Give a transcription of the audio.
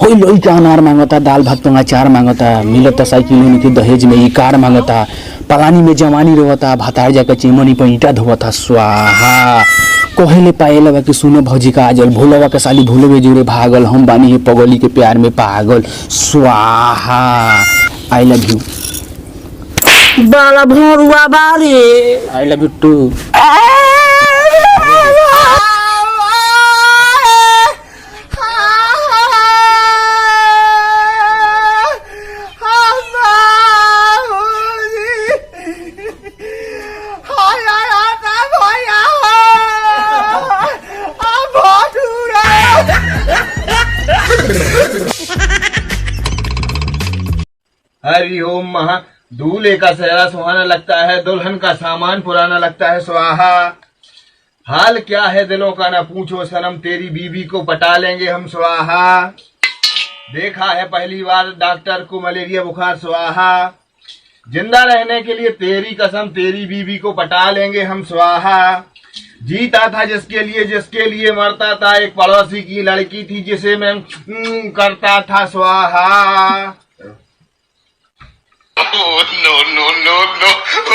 हो लइका अनार मांगता, दाल भात पंगा चार मांगता, मिलता साइकिल के दहेज में ई कार मांगता, पलानी में जवानी रहता, भातार जाकर चिमनी पर ईटा धोता। स्वाहा कहले पाएला बा कि सुनो भौजी का आजल भोलवा के साली भूलवे जुड़े भागल, हम बानी है पगली के प्यार में पागल। स्वाहा आई लव यू बाला भरुआ बारे आई लव यू टू। हरि ओम महा। दूल्हे का सेहरा सुहाना लगता है, दुल्हन का सामान पुराना लगता है। स्वाहा हाल क्या है दिलों का न पूछो सनम, तेरी बीवी को पटा लेंगे हम। स्वाहा देखा है पहली बार डॉक्टर को मलेरिया बुखार। स्वाहा जिंदा रहने के लिए तेरी कसम, तेरी बीवी को पटा लेंगे हम। स्वाहा जीता था जिसके लिए मरता था, एक पड़ोसी की लड़की थी जिसे मैं करता था। स्वाहा no, no, no, no, no.